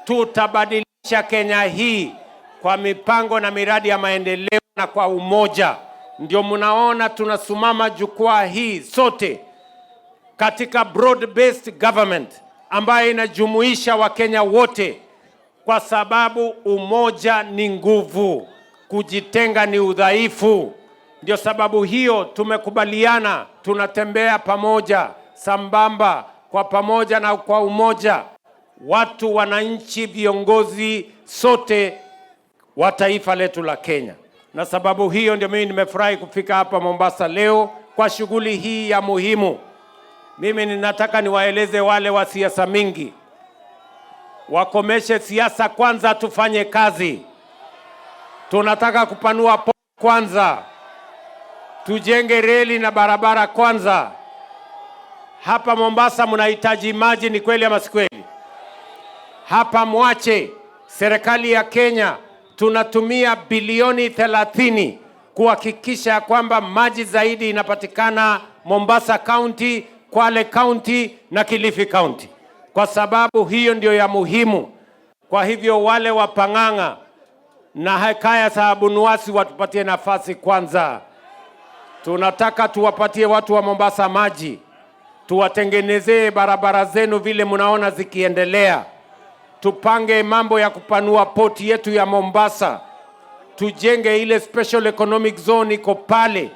tutabadilisha Kenya hii kwa mipango na miradi ya maendeleo na kwa umoja. Ndio mnaona tunasimama jukwaa hii sote katika broad based government ambayo inajumuisha Wakenya wote, kwa sababu umoja ni nguvu, kujitenga ni udhaifu. Ndio sababu hiyo tumekubaliana tunatembea pamoja, sambamba, kwa pamoja na kwa umoja, watu, wananchi, viongozi sote wa taifa letu la Kenya. Na sababu hiyo ndio mimi nimefurahi kufika hapa Mombasa leo kwa shughuli hii ya muhimu. Mimi ninataka niwaeleze wale wa siasa mingi wakomeshe siasa kwanza, tufanye kazi. Tunataka kupanua kwanza, tujenge reli na barabara kwanza. Hapa Mombasa mnahitaji maji, ni kweli ama si kweli? Hapa mwache serikali ya Kenya tunatumia bilioni 30 kuhakikisha kwamba maji zaidi inapatikana Mombasa County, Kwale County na Kilifi County, kwa sababu hiyo ndio ya muhimu. Kwa hivyo wale wa Pang'ang'a na Hekaya Sahabu Nuasi watupatie nafasi kwanza. Tunataka tuwapatie watu wa Mombasa maji, tuwatengenezee barabara zenu vile mnaona zikiendelea. Tupange mambo ya kupanua poti yetu ya Mombasa, tujenge ile special economic zone iko pale,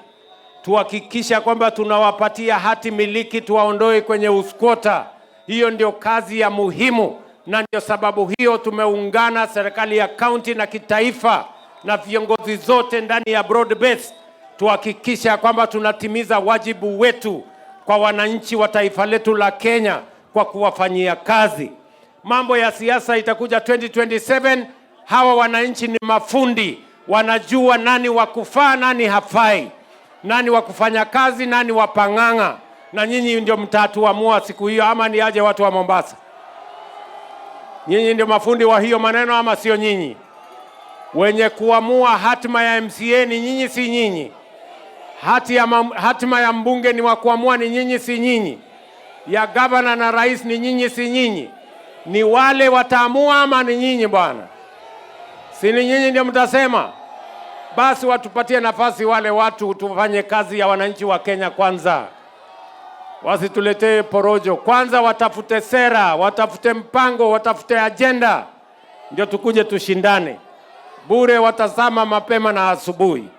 tuhakikisha kwamba tunawapatia hati miliki, tuwaondoe kwenye uskwota. Hiyo ndio kazi ya muhimu, na ndio sababu hiyo tumeungana serikali ya county na kitaifa na viongozi zote ndani ya broad base, tuhakikisha kwamba tunatimiza wajibu wetu kwa wananchi wa taifa letu la Kenya kwa kuwafanyia kazi. Mambo ya siasa itakuja 2027. Hawa wananchi ni mafundi, wanajua nani wa kufaa, nani hafai, nani wa kufanya kazi, nani wa Pang'ang'a, na nyinyi ndio mtatuamua siku hiyo. Ama ni aje watu wa Mombasa? Nyinyi ndio mafundi wa hiyo maneno ama sio nyinyi? Wenye kuamua hatima ya MCA ni nyinyi, si nyinyi? Hatima ya mbunge ni wa kuamua ni nyinyi, si nyinyi? Ya gavana na rais ni nyinyi, si nyinyi? Ni wale wataamua ama ni nyinyi bwana? Si ni nyinyi ndio mtasema? Basi watupatie nafasi wale watu, tufanye kazi ya wananchi wa Kenya kwanza. Wasituletee porojo. Kwanza watafute sera, watafute mpango, watafute agenda, ndio tukuje tushindane. Bure watazama mapema na asubuhi.